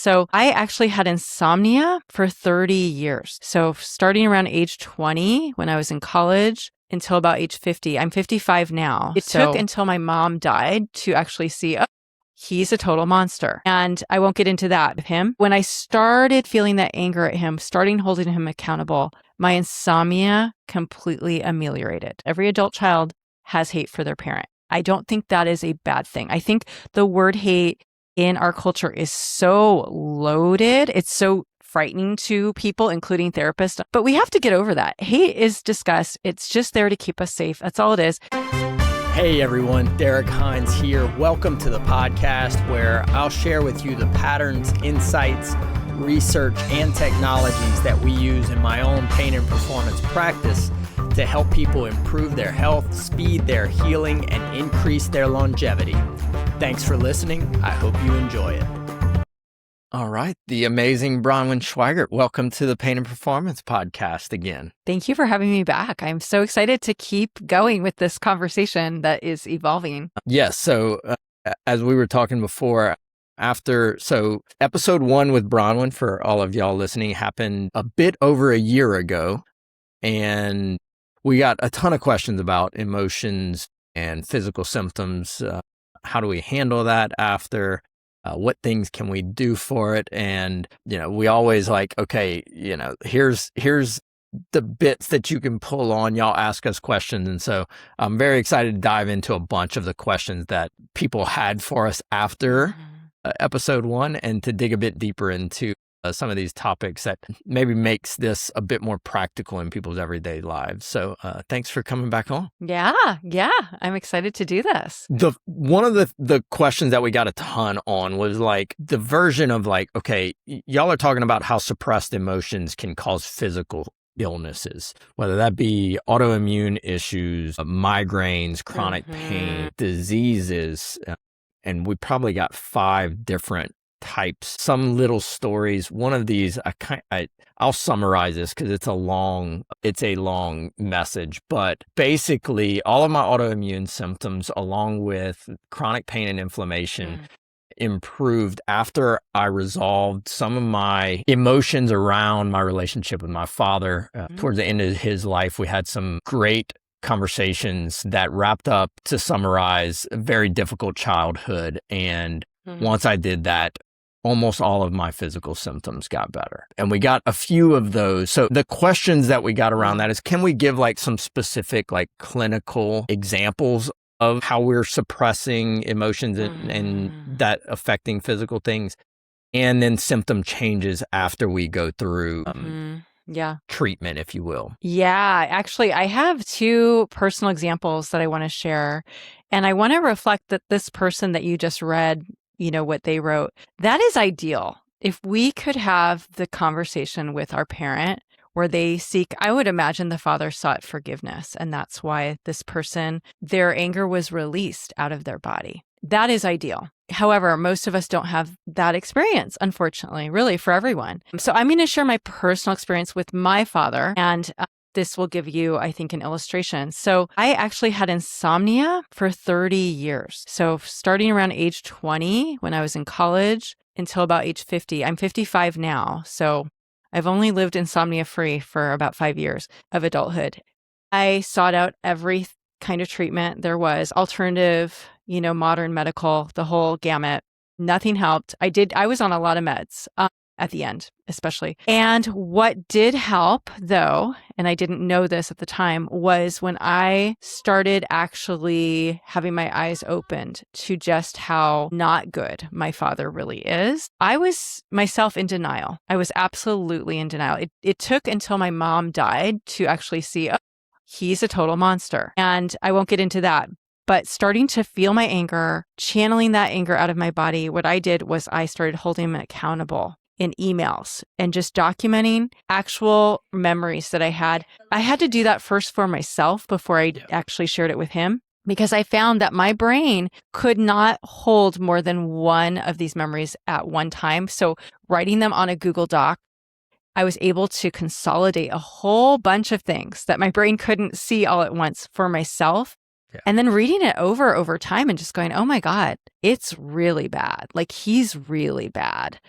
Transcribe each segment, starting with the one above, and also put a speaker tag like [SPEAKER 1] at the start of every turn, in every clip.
[SPEAKER 1] So I actually had insomnia for 30 years. So starting around age 20 when I was in college until about age 50. I'm 55 now. It took until my mom died to actually see, oh, he's a total monster. And I won't get into that with him. When I started feeling that anger at him, starting holding him accountable, my insomnia completely ameliorated. Every adult child has hate for their parent. I don't think that is a bad thing. I think the word hate in our culture is so loaded. It's so frightening to people, including therapists. But we have to get over that. Hate is disgust. It's just there to keep us safe. That's all it is.
[SPEAKER 2] Hey everyone, Derrick Hines here. Welcome to the podcast where I'll share with you the patterns, insights, research, and technologies that we use in my own pain and performance practice to help people improve their health, speed their healing, and increase their longevity. Thanks for listening. I hope you enjoy it. All right, the amazing Bronwyn Schweigerdt. Welcome to the Pain and Performance podcast again.
[SPEAKER 1] Thank you for having me back. I'm so excited to keep going with this conversation that is evolving.
[SPEAKER 2] Yes, so as we were talking before, episode 1 with Bronwyn, for all of y'all listening, happened a bit over a year ago. And we got a ton of questions about emotions and physical symptoms. How do we handle that after? What things can we do for it? And, we always okay, here's the bits that you can pull on. Y'all ask us questions. And so I'm very excited to dive into a bunch of the questions that people had for us after episode 1 and to dig a bit deeper into some of these topics that maybe makes this a bit more practical in people's everyday lives. So thanks for coming back on.
[SPEAKER 1] Yeah. I'm excited to do this.
[SPEAKER 2] One of the questions that we got a ton on was the version of okay, y'all are talking about how suppressed emotions can cause physical illnesses, whether that be autoimmune issues, migraines, chronic pain, diseases. And we probably got 5 different types, some little stories. One of these, I'll summarize this because it's a long message, but basically all of my autoimmune symptoms along with chronic pain and inflammation improved after I resolved some of my emotions around my relationship with my father. Towards the end of his life, we had some great conversations that wrapped up, to summarize, a very difficult childhood. And once I did that, almost all of my physical symptoms got better. And we got a few of those. So the questions that we got around that is, can we give some specific clinical examples of how we're suppressing emotions and that affecting physical things? And then symptom changes after we go through treatment, if you will.
[SPEAKER 1] Yeah, actually, I have 2 personal examples that I want to share. And I want to reflect that this person that you just read, what they wrote, that is ideal. If we could have the conversation with our parent where they seek, I would imagine the father sought forgiveness. And that's why this person, their anger was released out of their body. That is ideal. However, most of us don't have that experience, unfortunately, really for everyone. So I'm going to share my personal experience with my father, and this will give you, I think, an illustration. So I actually had insomnia for 30 years. So starting around age 20 when I was in college until about age 50. I'm 55 now. So I've only lived insomnia free for about 5 years of adulthood. I sought out every kind of treatment there was, alternative, modern medical, the whole gamut. Nothing helped. I was on a lot of meds at the end, especially. And what did help, though, and I didn't know this at the time, was when I started actually having my eyes opened to just how not good my father really is. I was myself in denial. I was absolutely in denial. It took until my mom died to actually see, oh, he's a total monster. And I won't get into that. But starting to feel my anger, channeling that anger out of my body, what I did was I started holding him accountable in emails and just documenting actual memories that I had. I had to do that first for myself before I actually shared it with him, because I found that my brain could not hold more than one of these memories at one time. So writing them on a Google Doc, I was able to consolidate a whole bunch of things that my brain couldn't see all at once for myself. And then reading it over time and just going, oh my God, it's really bad. He's really bad.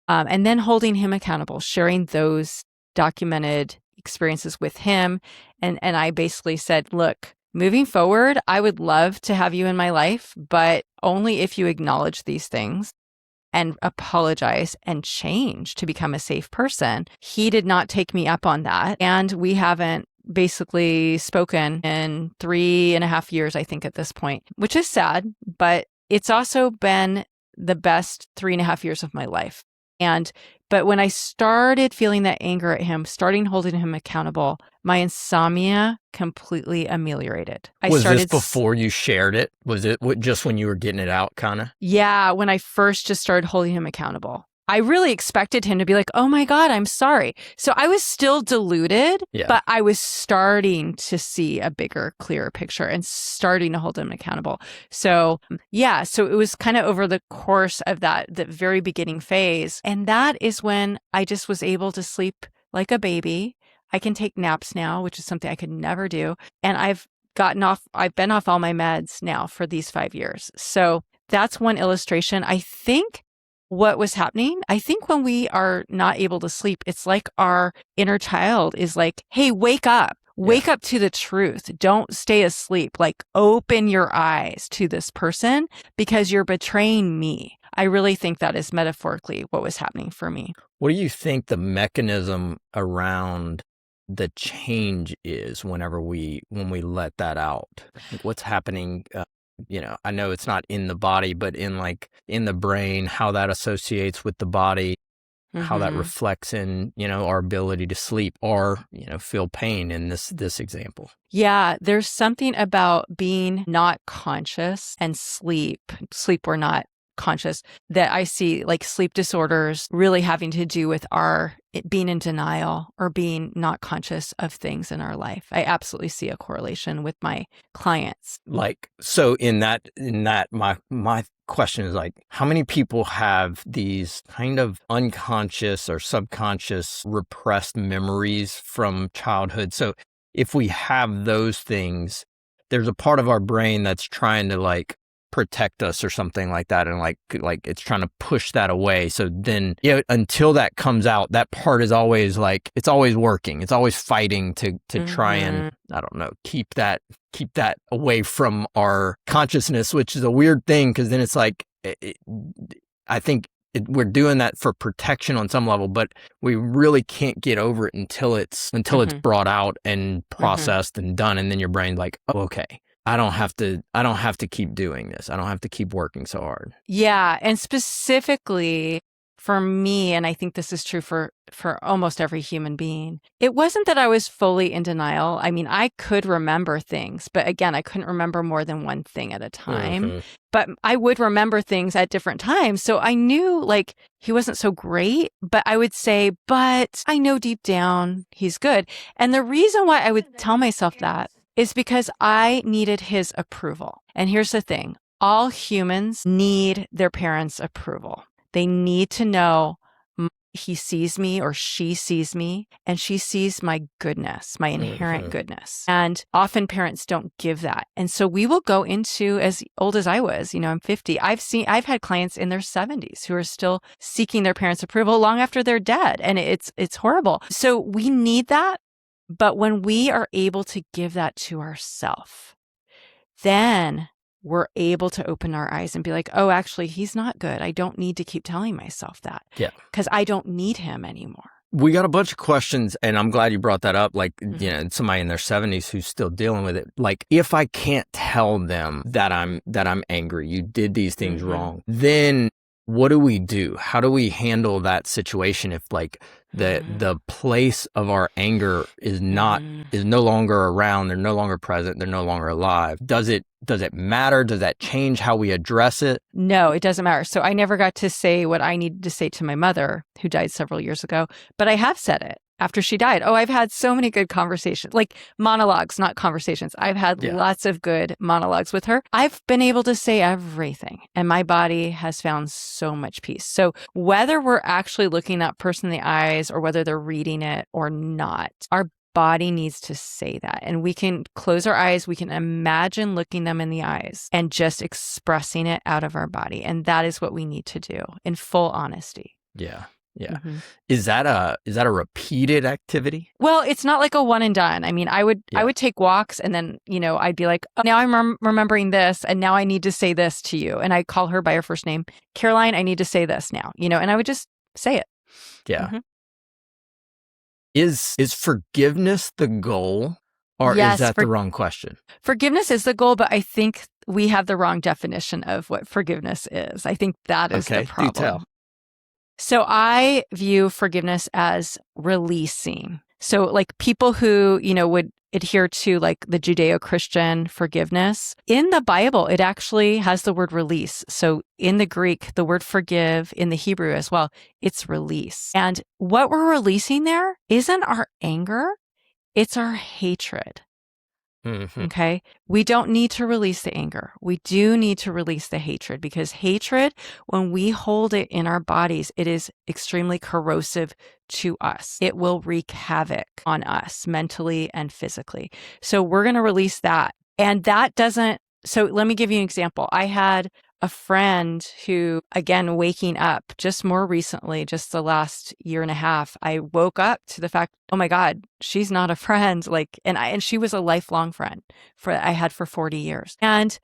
[SPEAKER 1] And then holding him accountable, sharing those documented experiences with him. And I basically said, look, moving forward, I would love to have you in my life, but only if you acknowledge these things and apologize and change to become a safe person. He did not take me up on that. And we haven't basically spoken in 3.5 years, I think, at this point, which is sad, but it's also been the best 3.5 years of my life. But when I started feeling that anger at him, starting holding him accountable, my insomnia completely ameliorated.
[SPEAKER 2] Was this before you shared it? Was it just when you were getting it out, kind of?
[SPEAKER 1] Yeah, when I first just started holding him accountable. I really expected him to be like, oh my God, I'm sorry. So I was still deluded, but I was starting to see a bigger, clearer picture and starting to hold him accountable. So yeah, so it was kind of over the course of the very beginning phase. And that is when I just was able to sleep like a baby. I can take naps now, which is something I could never do. And I've been off all my meds now for these 5 years. So that's one illustration. I think what was happening, I think when we are not able to sleep, it's like our inner child is like, hey, wake up to the truth. Don't stay asleep. Like, open your eyes to this person because you're betraying me. I really think that is metaphorically what was happening for me.
[SPEAKER 2] What do you think the mechanism around the change is when we let that out? Like, what's happening? I know it's not in the body, but in the brain, how that associates with the body, how that reflects in, our ability to sleep or, feel pain in this example.
[SPEAKER 1] Yeah, there's something about being not conscious and sleep or not conscious that I see, like sleep disorders really having to do with our being in denial or being not conscious of things in our life. I absolutely see a correlation with my clients.
[SPEAKER 2] So in that, my question is like, how many people have these kind of unconscious or subconscious repressed memories from childhood? So if we have those things, there's a part of our brain that's trying to protect us or something like that, and like it's trying to push that away. So then until that comes out, that part is always it's always working, it's always fighting to try and, I don't know, keep that away from our consciousness, which is a weird thing because then it's I think we're doing that for protection on some level, but we really can't get over it until it's brought out and processed and done, and then your brain's like, oh, okay, I don't have to keep doing this. I don't have to keep working so hard.
[SPEAKER 1] Yeah. And specifically for me, and I think this is true for almost every human being, it wasn't that I was fully in denial. I mean, I could remember things, but again, I couldn't remember more than one thing at a time. But I would remember things at different times. So I knew he wasn't so great, but I would say, but I know deep down he's good. And the reason why I would tell myself that is because I needed his approval. And here's the thing. All humans need their parents' approval. They need to know he sees me or she sees me and she sees my goodness, my inherent goodness. And often parents don't give that. And so we will go into, as old as I was, I'm 50. I've had clients in their 70s who are still seeking their parents' approval long after they're dead. And it's horrible. So we need that. But when we are able to give that to ourselves, then we're able to open our eyes and be like, oh, actually, he's not good. I don't need to keep telling myself that.
[SPEAKER 2] Yeah.
[SPEAKER 1] Because I don't need him anymore.
[SPEAKER 2] We got a bunch of questions, and I'm glad you brought that up. Somebody in their 70s who's still dealing with it. If I can't tell them that I'm angry, you did these things wrong, then what do we do? How do we handle that situation if the place of our anger is no longer around, they're no longer present, they're no longer alive? Does it matter? Does that change how we address it?
[SPEAKER 1] No, it doesn't matter. So I never got to say what I needed to say to my mother, who died several years ago, but I have said it after she died. Oh, I've had so many good conversations, monologues, not conversations. I've had lots of good monologues with her. I've been able to say everything, and my body has found so much peace. So whether we're actually looking that person in the eyes or whether they're reading it or not, our body needs to say that. And we can close our eyes. We can imagine looking them in the eyes and just expressing it out of our body. And that is what we need to do in full honesty.
[SPEAKER 2] Yeah. Yeah.
[SPEAKER 1] Mhm.
[SPEAKER 2] Is that a repeated activity?
[SPEAKER 1] Well, it's not like a one and done. I mean, I would take walks and then, I'd be like, oh, now I'm remembering this and now I need to say this to you. And I call her by her first name, Caroline, I need to say this now, and I would just say it.
[SPEAKER 2] Yeah.
[SPEAKER 1] Mhm.
[SPEAKER 2] Is forgiveness the goal, or is
[SPEAKER 1] Yes,
[SPEAKER 2] that the wrong question?
[SPEAKER 1] forgiveness is the goal, but I think we have the wrong definition of what forgiveness is. I think that is the
[SPEAKER 2] Okay, do
[SPEAKER 1] problem.
[SPEAKER 2] tell.
[SPEAKER 1] So I view forgiveness as releasing. So like people who, would adhere to like the Judeo-Christian forgiveness, in the Bible, it actually has the word release. So in the Greek, the word forgive, in the Hebrew as well, it's release. And what we're releasing there isn't our anger, it's our hatred.
[SPEAKER 2] Mm-hmm.
[SPEAKER 1] Okay. We don't need to release the anger. We do need to release the hatred, because hatred, when we hold it in our bodies, it is extremely corrosive to us. It will wreak havoc on us mentally and physically. So we're going to release that. And that doesn't, so let me give you an example. I had a friend who, again, waking up just more recently, just the last year and a half, I woke up to the fact, oh my God, she's not a friend. Like, and she was a lifelong friend I had for 40 years. And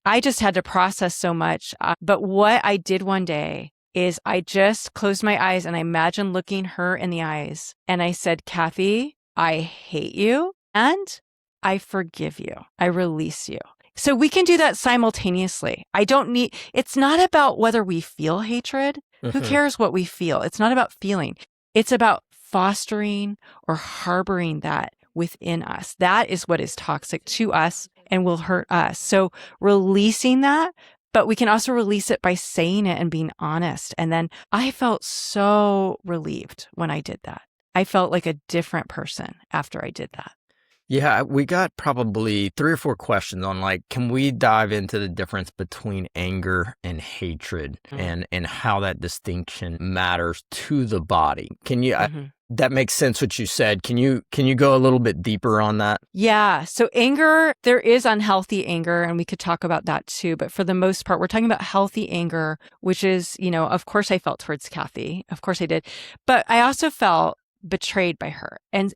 [SPEAKER 1] I just had to process so much. But what I did one day is I just closed my eyes and I imagined looking her in the eyes. And I said, Kathy, I hate you and I forgive you. I release you. So we can do that simultaneously. It's not about whether we feel hatred.
[SPEAKER 2] Mm-hmm.
[SPEAKER 1] Who cares what we feel? It's not about feeling. It's about fostering or harboring that within us. That is what is toxic to us and will hurt us. So releasing that, but we can also release it by saying it and being honest. And then I felt so relieved when I did that. I felt like a different person after I did that.
[SPEAKER 2] Yeah, we got probably 3 or 4 questions on like, can we dive into the difference between anger and hatred and how that distinction matters to the body? Can you, that makes sense what you said. Can you go a little bit deeper on that?
[SPEAKER 1] Yeah. So anger, there is unhealthy anger, and we could talk about that too. But for the most part, we're talking about healthy anger, which is, of course I felt towards Kathy. Of course I did. But I also felt betrayed by her. And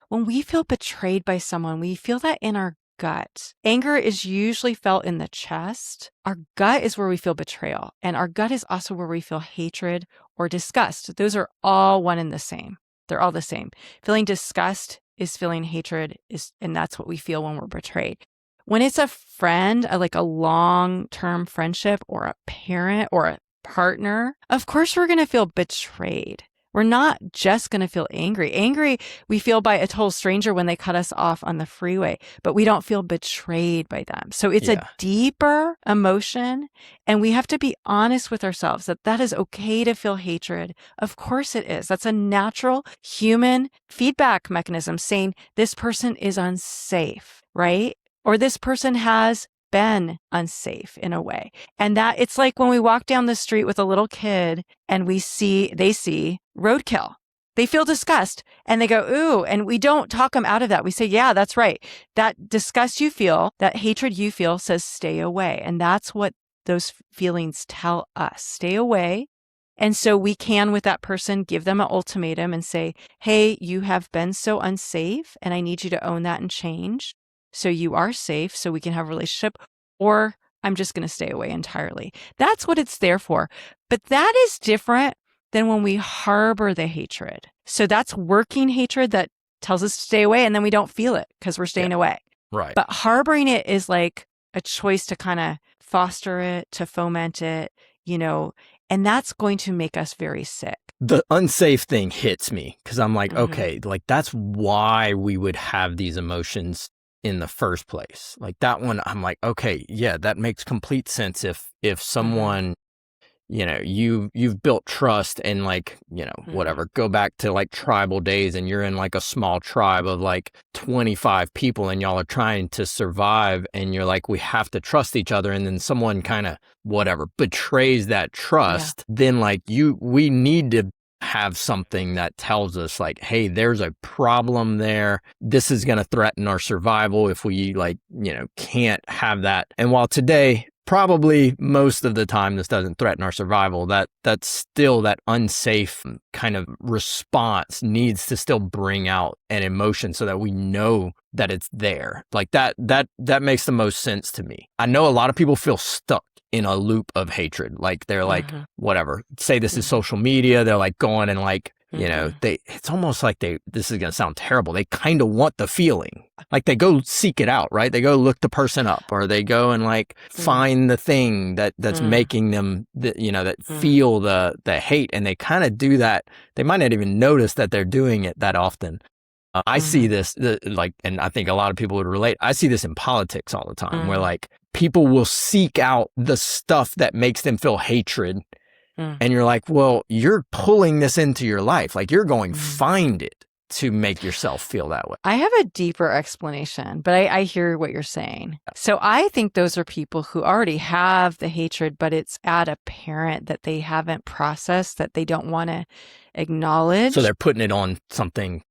[SPEAKER 1] when we feel betrayed by someone, we feel that in our gut. Anger is usually felt in the chest. Our gut is where we feel betrayal. And our gut is also where we feel hatred or disgust. Those are all one and the same. They're all the same. Feeling disgust is feeling hatred, and that's what we feel when we're betrayed. When it's a friend, like a long-term friendship or a parent or a partner, of course we're going to feel betrayed. We're not just going to feel angry. Angry, we feel by a total stranger when they cut us off on the freeway, but we don't feel betrayed by them. So it's a deeper emotion, and we have to be honest with ourselves that is okay to feel hatred. Of course it is. That's a natural human feedback mechanism saying this person is unsafe, right? Or this person has been unsafe in a way. And that it's like when we walk down the street with a little kid and they see roadkill. They feel disgust and they go, ooh, and we don't talk them out of that. We say, yeah, that's right. That disgust you feel, that hatred you feel says stay away. And that's what those feelings tell us. Stay away. And so we can, with that person, give them an ultimatum and say, hey, you have been so unsafe and I need you to own that and change. So you are safe, so we can have a relationship, or I'm just going to stay away entirely. That's what it's there for. But that is different than when we harbor the hatred. So that's working hatred that tells us to stay away, and then we don't feel it because we're staying away.
[SPEAKER 2] Right.
[SPEAKER 1] But harboring it is like a choice to kind of foster it, to foment it, and that's going to make us very sick.
[SPEAKER 2] The unsafe thing hits me because I'm like, okay, like that's why we would have these emotions in the first place. Like that one, I'm like, okay, yeah, that makes complete sense. If someone, you've built trust and like, whatever, go back to like tribal days and you're in like a small tribe of like 25 people and y'all are trying to survive and you're like, we have to trust each other. And then someone kind of whatever betrays that trust, then like we need to have something that tells us like, hey, there's a problem there. This is going to threaten our survival if we like, can't have that. And while today probably most of the time this doesn't threaten our survival, that's still that unsafe kind of response needs to still bring out an emotion so that we know that it's there. Like that makes the most sense to me. I know a lot of people feel stuck in a loop of hatred. Like they're like, whatever, say this is social media. They're like going and like, you know, it's almost like this is going to sound terrible. They kind of want the feeling. Like they go seek it out, right? They go look the person up, or they go and like find the thing that's making them, that feel the hate. And they kind of do that. They might not even notice that they're doing it that often. I see this and I think a lot of people would relate. I see this in politics all the time where like people will seek out the stuff that makes them feel hatred. And you're like, well, you're pulling this into your life. Like you're going find it to make yourself feel that way.
[SPEAKER 1] I have a deeper explanation, but I hear what you're saying. So I think those are people who already have the hatred, but it's at a parent that they haven't processed, that they don't want to acknowledge.
[SPEAKER 2] So they're putting it on something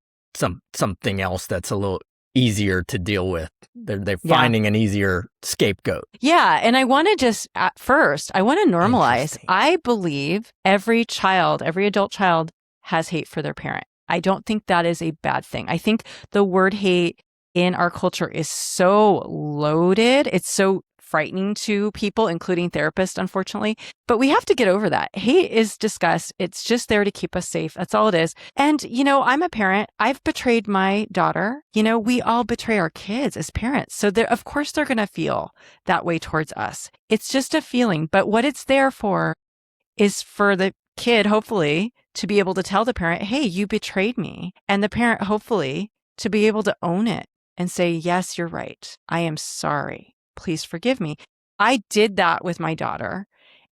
[SPEAKER 2] else that's a little easier to deal with. They're finding an easier scapegoat.
[SPEAKER 1] Yeah. And I want to just, at first, I want to normalize. I believe every adult child has hate for their parent. I don't think that is a bad thing. I think the word hate in our culture is so loaded. It's so frightening to people, including therapists, unfortunately. But we have to get over that. Hate is disgust. It's just there to keep us safe. That's all it is. And, I'm a parent. I've betrayed my daughter. We all betray our kids as parents. So of course they're going to feel that way towards us. It's just a feeling. But what it's there for is for the kid, hopefully, to be able to tell the parent, hey, you betrayed me. And the parent, hopefully, to be able to own it and say, yes, you're right. I am sorry. Please forgive me. I did that with my daughter,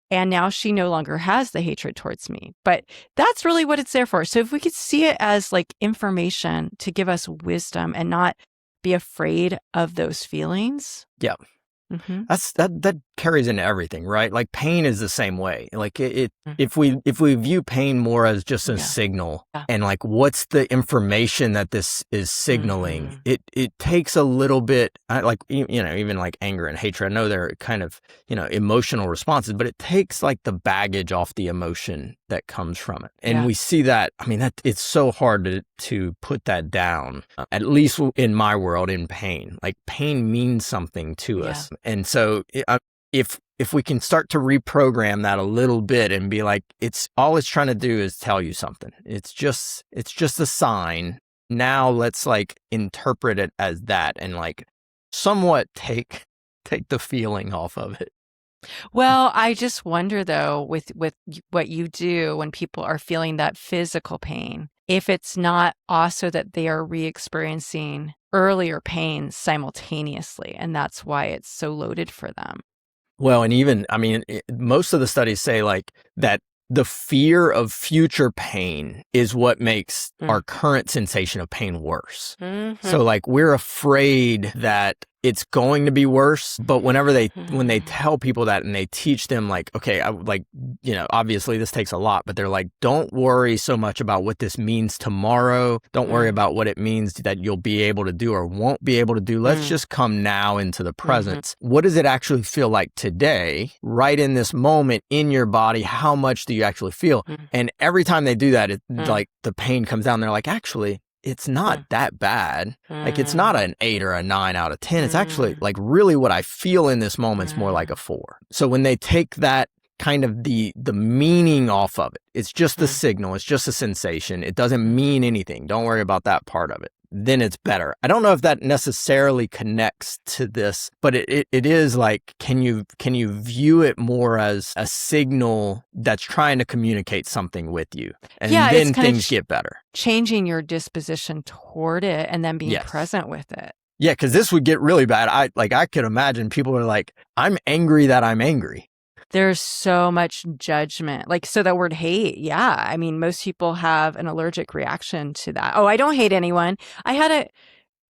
[SPEAKER 1] and now she no longer has the hatred towards me. But that's really what it's there for. So if we could see it as like information to give us wisdom and not be afraid of those feelings.
[SPEAKER 2] Yeah. That carries into everything, right? Like pain is the same way. Like if we view pain more as just a signal and like what's the information that this is signaling, it takes a little bit, like even like anger and hatred. I know they're kind of emotional responses, but it takes like the baggage off the emotion that comes from it. And we see that. I mean, that it's so hard to put that down. At least in my world, in pain, like pain means something to us. And so if we can start to reprogram that a little bit and be like, it's trying to do is tell you something. It's just a sign. Now let's like interpret it as that and like somewhat take the feeling off of it.
[SPEAKER 1] Well, I just wonder though, with what you do when people are feeling that physical pain, if it's not also that they are re-experiencing earlier pain simultaneously, and that's why it's so loaded for them.
[SPEAKER 2] Well, and even, I mean, most of the studies say like that the fear of future pain is what makes our current sensation of pain worse. So like we're afraid that it's going to be worse, but when they tell people that and they teach them like, okay, obviously this takes a lot, but they're like, don't worry so much about what this means tomorrow. Don't worry about what it means that you'll be able to do or won't be able to do. Let's just come now into the present. What does it actually feel like today, right in this moment in your body? How much do you actually feel? And every time they do that, it's like the pain comes down. They're like, actually, it's not that bad. Like it's not an 8 or a 9 out of 10. It's actually like really what I feel in this moment's more like a 4. So when they take that kind of the meaning off of it, it's just the signal. It's just a sensation. It doesn't mean anything. Don't worry about that part of it. Then it's better. I don't know if that necessarily connects to this, but it is like, can you view it more as a signal that's trying to communicate something with you? And then things get better.
[SPEAKER 1] Changing your disposition toward it and then being present with it.
[SPEAKER 2] Yeah, because this would get really bad. I could imagine people are like, I'm angry that I'm angry.
[SPEAKER 1] There's so much judgment. Like, so that word hate, I mean, most people have an allergic reaction to that. Oh, I don't hate anyone. I had a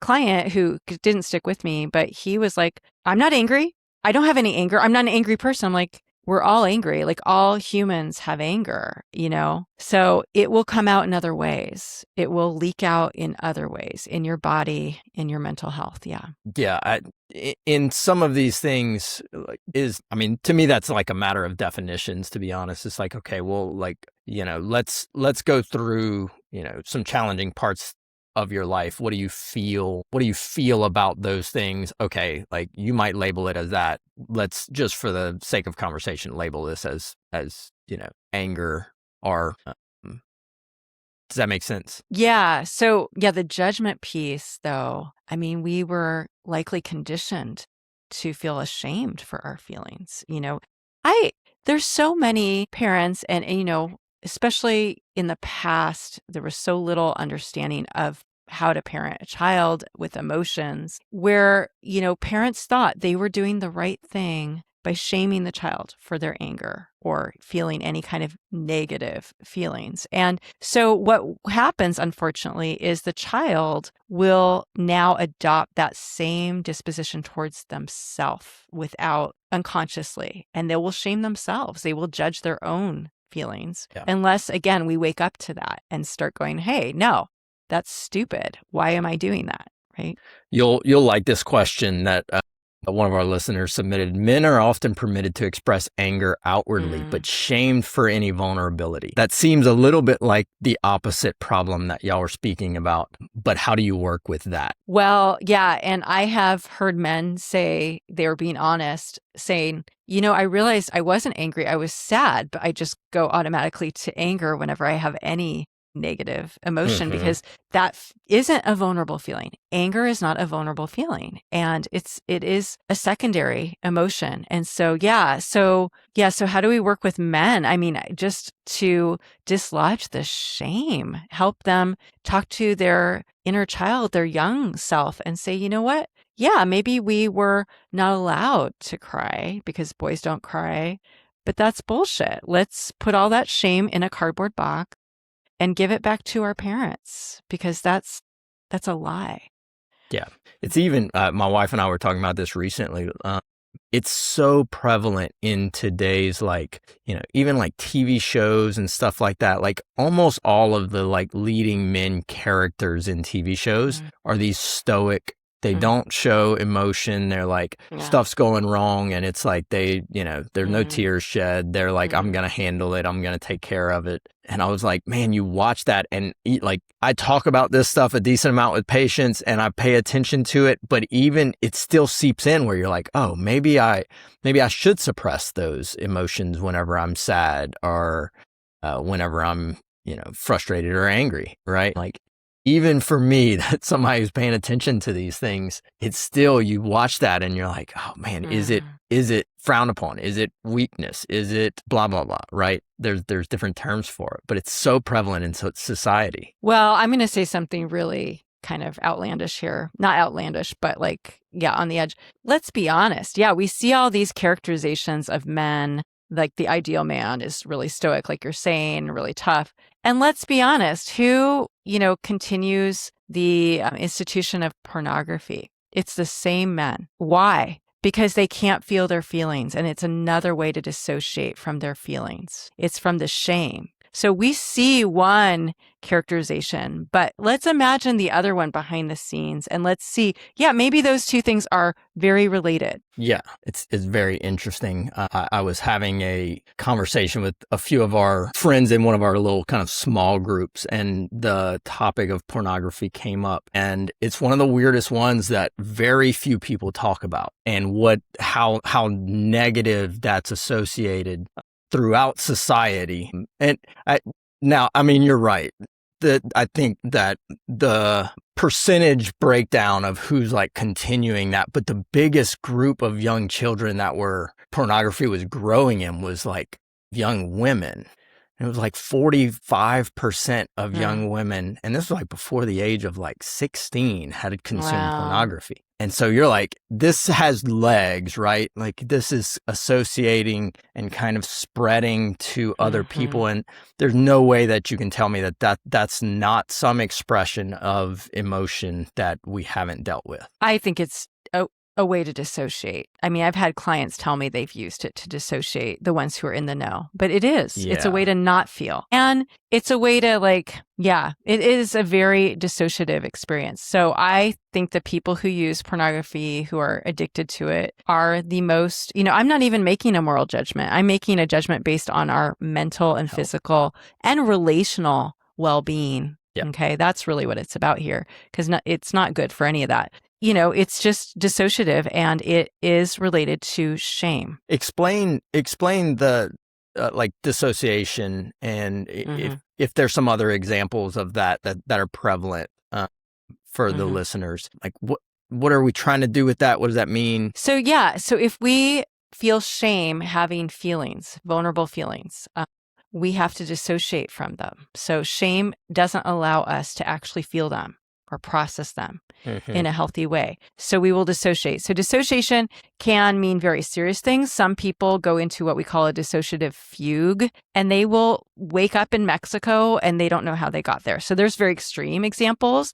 [SPEAKER 1] client who didn't stick with me, but he was like, I'm not angry. I don't have any anger. I'm not an angry person. I'm like, we're all angry. Like all humans have anger, So it will come out in other ways. It will leak out in other ways in your body, in your mental health. Yeah.
[SPEAKER 2] Yeah. In some of these things to me, that's like a matter of definitions, to be honest. It's like, okay, well, like, let's go through, some challenging parts of your life. What do you feel about those things? Okay, like you might label it as that. Let's just, for the sake of conversation, label this as anger, or does that make sense?
[SPEAKER 1] Yeah. So, yeah, the judgment piece, though, I mean, we were likely conditioned to feel ashamed for our feelings. There's so many parents, and, especially in the past, there was so little understanding of how to parent a child with emotions, where, parents thought they were doing the right thing by shaming the child for their anger or feeling any kind of negative feelings. And so what happens, unfortunately, is the child will now adopt that same disposition towards themselves without unconsciously, and they will shame themselves. They will judge their own feelings, unless, again, we wake up to that and start going, hey, no, that's stupid. Why am I doing that? Right?
[SPEAKER 2] You'll like this question that one of our listeners submitted. Men are often permitted to express anger outwardly, but shamed for any vulnerability. That seems a little bit like the opposite problem that y'all were speaking about, but how do you work with that?
[SPEAKER 1] Well, yeah. And I have heard men say, they were being honest, saying, I realized I wasn't angry. I was sad, but I just go automatically to anger whenever I have any negative emotion, because that isn't a vulnerable feeling. Anger is not a vulnerable feeling, and it is a secondary emotion. And so so how do we work with men? I mean, just to dislodge the shame, help them talk to their inner child, their young self, and say, you know what? Yeah, maybe we were not allowed to cry because boys don't cry, but that's bullshit. Let's put all that shame in a cardboard box and give it back to our parents, because that's a lie.
[SPEAKER 2] Yeah. It's even, my wife and I were talking about this recently. It's so prevalent in today's, even like TV shows and stuff like that. Like almost all of the leading men characters in TV shows are these stoic. They don't show emotion. They're like, stuff's going wrong, and it's like there's no tears shed. They're like, I'm going to handle it. I'm going to take care of it. And I was like, man, you watch that, and I talk about this stuff a decent amount with patients, and I pay attention to it, but even it still seeps in where you're like, oh, maybe I should suppress those emotions whenever I'm sad, or whenever I'm, frustrated or angry, right? Like, even for me, that somebody who's paying attention to these things, it's still, you watch that and you're like, oh man, is it frowned upon? Is it weakness? Is it blah, blah, blah, right? There's different terms for it, but it's so prevalent in society.
[SPEAKER 1] Well, I'm going to say something really kind of outlandish here. Not outlandish, but on the edge. Let's be honest. Yeah, we see all these characterizations of men, like the ideal man is really stoic, like you're saying, really tough. And let's be honest, who, continues the institution of pornography? It's the same men. Why? Because they can't feel their feelings. And it's another way to dissociate from their feelings. It's from the shame. So we see one characterization, but let's imagine the other one behind the scenes, and let's see, maybe those two things are very related.
[SPEAKER 2] Yeah, it's very interesting. I was having a conversation with a few of our friends in one of our little kind of small groups, and the topic of pornography came up. And it's one of the weirdest ones that very few people talk about, and how negative that's associated throughout society. And you're right. I think that the percentage breakdown of who's continuing that, but the biggest group of young children that pornography was growing in was young women. And it was 45% of young women, and this was before the age of 16, had consumed pornography. And so you're like, this has legs, right? This is associating and kind of spreading to other people. And there's no way that you can tell me that's not some expression of emotion that we haven't dealt with.
[SPEAKER 1] I think it's a way to dissociate. I mean, I've had clients tell me they've used it to dissociate, the ones who are in the know, but it is. It's a way to not feel. And it's a way to it is a very dissociative experience. So I think the people who use pornography, who are addicted to it, are the most, I'm not even making a moral judgment. I'm making a judgment based on our mental and physical and relational well-being.
[SPEAKER 2] Yep.
[SPEAKER 1] Okay. That's really what it's about here, because it's not good for any of that. It's just dissociative, and it is related to shame.
[SPEAKER 2] Explain the dissociation, and if there's some other examples of that are prevalent for the listeners. Like what are we trying to do with that? What does that mean?
[SPEAKER 1] So if we feel shame having feelings, vulnerable feelings, we have to dissociate from them. So shame doesn't allow us to actually feel them or process them in a healthy way. So we will dissociate. So dissociation can mean very serious things. Some people go into what we call a dissociative fugue, and they will wake up in Mexico and they don't know how they got there. So there's very extreme examples.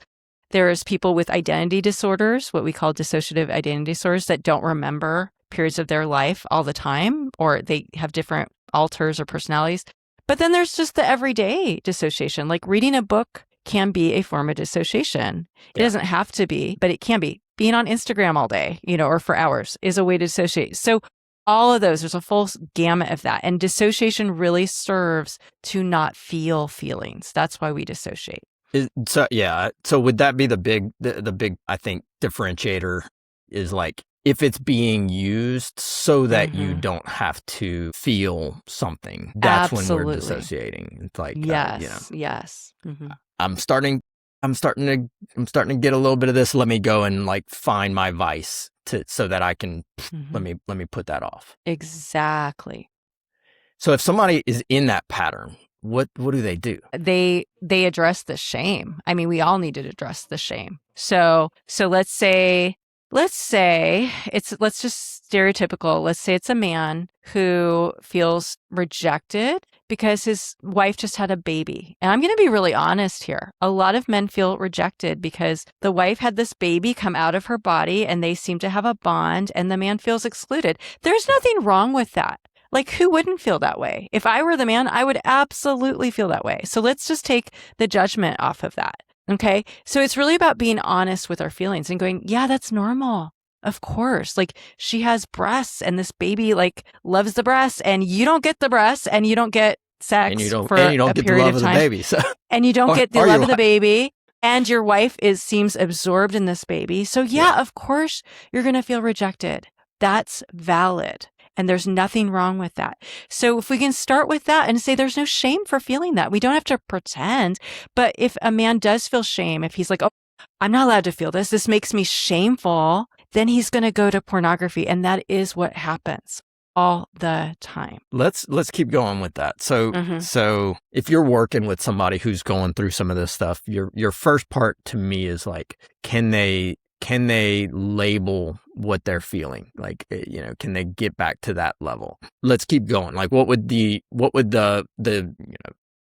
[SPEAKER 1] There's people with identity disorders, what we call dissociative identity disorders, that don't remember periods of their life all the time, or they have different alters or personalities. But then there's just the everyday dissociation, like reading a book can be a form of dissociation. It doesn't have to be, but it can be. Being on Instagram all day, or for hours is a way to dissociate. So all of those, there's a full gamut of that. And dissociation really serves to not feel feelings. That's why we dissociate.
[SPEAKER 2] So would that be the big, I think, differentiator is like, if it's being used so that you don't have to feel something, that's when we're dissociating. It's like,
[SPEAKER 1] yes.
[SPEAKER 2] I'm starting to get a little bit of this. Let me go and find my vice so that I can let me put that off.
[SPEAKER 1] Exactly.
[SPEAKER 2] So if somebody is in that pattern, what do they do?
[SPEAKER 1] They address the shame. I mean, we all need to address the shame. So let's say let's just stereotypical. Let's say it's a man who feels rejected because his wife just had a baby. And I'm going to be really honest here. A lot of men feel rejected because the wife had this baby come out of her body and they seem to have a bond, and the man feels excluded. There's nothing wrong with that. Who wouldn't feel that way? If I were the man, I would absolutely feel that way. So let's just take the judgment off of that. Okay. So it's really about being honest with our feelings and going, yeah, that's normal. Of course. She has breasts and this baby loves the breasts, and you don't get the breasts, and you don't get sex
[SPEAKER 2] and you don't
[SPEAKER 1] for
[SPEAKER 2] get
[SPEAKER 1] a
[SPEAKER 2] the
[SPEAKER 1] period
[SPEAKER 2] love
[SPEAKER 1] of
[SPEAKER 2] of
[SPEAKER 1] time.
[SPEAKER 2] the baby. So.
[SPEAKER 1] And you don't get the love of the baby. And your wife seems absorbed in this baby. So of course you're going to feel rejected. That's valid. And there's nothing wrong with that. So if we can start with that and say there's no shame for feeling that, we don't have to pretend. But if a man does feel shame, if he's like, oh, I'm not allowed to feel this, this makes me shameful, then he's going to go to pornography. And that is what happens all the time.
[SPEAKER 2] Let's keep going with that. So if you're working with somebody who's going through some of this stuff, your first part to me is can they label what they're feeling? Can they get back to that level? Let's keep going. What would the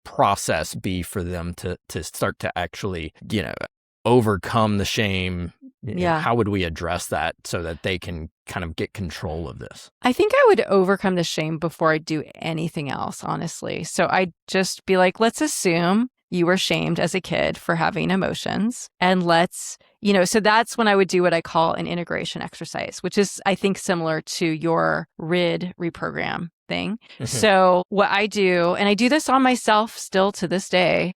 [SPEAKER 2] process be for them to start to actually, overcome the shame? How would we address that so that they can kind of get control of this?
[SPEAKER 1] I think I would overcome the shame before I do anything else, honestly. So I'd just be like, let's assume you were shamed as a kid for having emotions. And so that's when I would do what I call an integration exercise, which is, I think, similar to your reprogram thing. So what I do, and I do this on myself still to this day,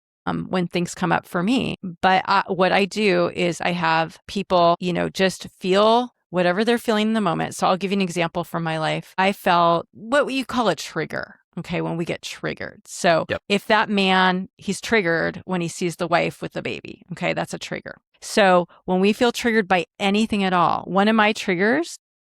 [SPEAKER 1] when things come up for me. But what I do is I have people, just feel whatever they're feeling in the moment. So I'll give you an example from my life. I felt what you call a trigger. Okay, when we get triggered. So if that man, he's triggered when he sees the wife with the baby. Okay, that's a trigger. So when we feel triggered by anything at all, one of my triggers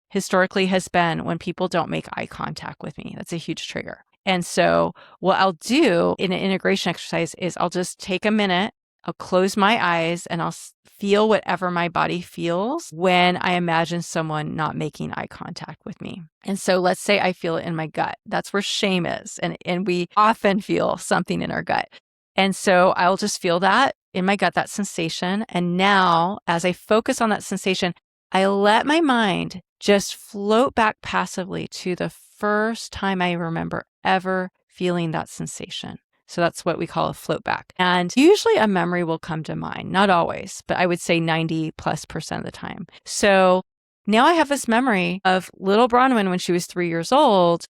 [SPEAKER 1] historically has been when people don't make eye contact with me. That's a huge trigger. And so what I'll do in an integration exercise is I'll just take a minute, I'll close my eyes, and I'll feel whatever my body feels when I imagine someone not making eye contact with me. And so let's say I feel it in my gut. That's where shame is. And we often feel something in our gut. And so I'll just feel that in my gut, that sensation. And now as I focus on that sensation, I let my mind just float back passively to the first time I remember ever feeling that sensation. So that's what we call a float back. And usually a memory will come to mind, not always, but I would say 90+% of the time. So now I have this memory of little Bronwyn when she was 3 years old,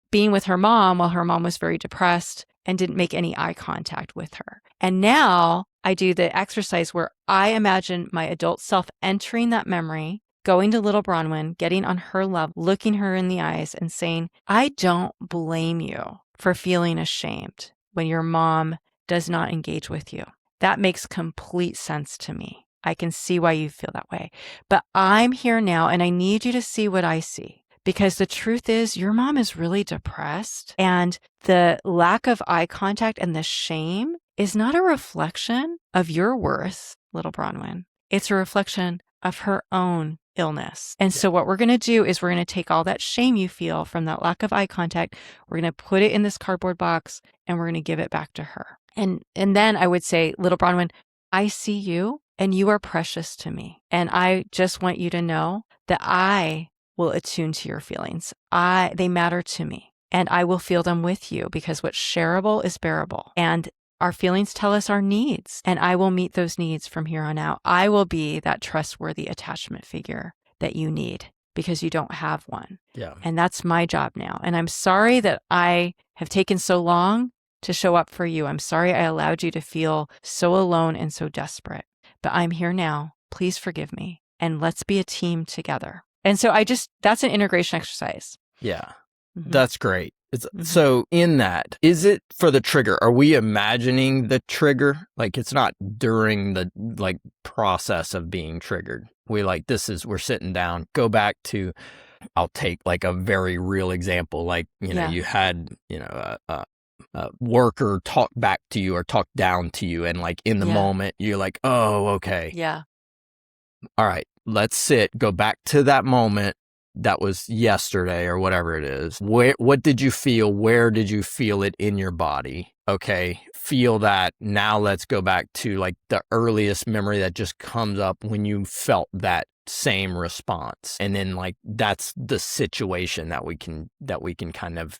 [SPEAKER 1] being with her mom while her mom was very depressed and didn't make any eye contact with her. And now I do the exercise where I imagine my adult self entering that memory, going to little Bronwyn, getting on her level, looking her in the eyes and saying, I don't blame you for feeling ashamed when your mom does not engage with you. That makes complete sense to me. I can see why you feel that way. But I'm here now and I need you to see what I see. Because the truth is, your mom is really depressed, and the lack of eye contact and the shame is not a reflection of your worth, little Bronwyn. It's a reflection of her own illness. And so what we're going to do is we're going to take all that shame you feel from that lack of eye contact, we're going to put it in this cardboard box, and we're going to give it back to her. And then I would say, little Bronwyn, I see you, and you are precious to me. And I just want you to know that I will attune to your feelings. They matter to me, and I will feel them with you, because what's shareable is bearable. And our feelings tell us our needs, and I will meet those needs from here on out. I will be that trustworthy attachment figure that you need, because you don't have one.
[SPEAKER 2] Yeah.
[SPEAKER 1] And that's my job now. And I'm sorry that I have taken so long to show up for you. I'm sorry I allowed you to feel so alone and so desperate. But I'm here now. Please forgive me, and let's be a team together. And so that's an integration exercise.
[SPEAKER 2] Yeah,
[SPEAKER 1] Mm-hmm.
[SPEAKER 2] that's great. So in that, is it for the trigger? Are we imagining the trigger? Like, it's not during the process of being triggered. We're sitting down, go back to, I'll take like a very real example. Like, you had, a worker talk back to you or talk down to you. And like in the moment, you're like, oh, okay.
[SPEAKER 1] Yeah.
[SPEAKER 2] All right, let's go back to that moment that was yesterday or whatever it is. What did you feel? Where did you feel it in your body? Okay, feel that. Now let's go back to like the earliest memory that just comes up when you felt that same response. And then like that's the situation that we can kind of,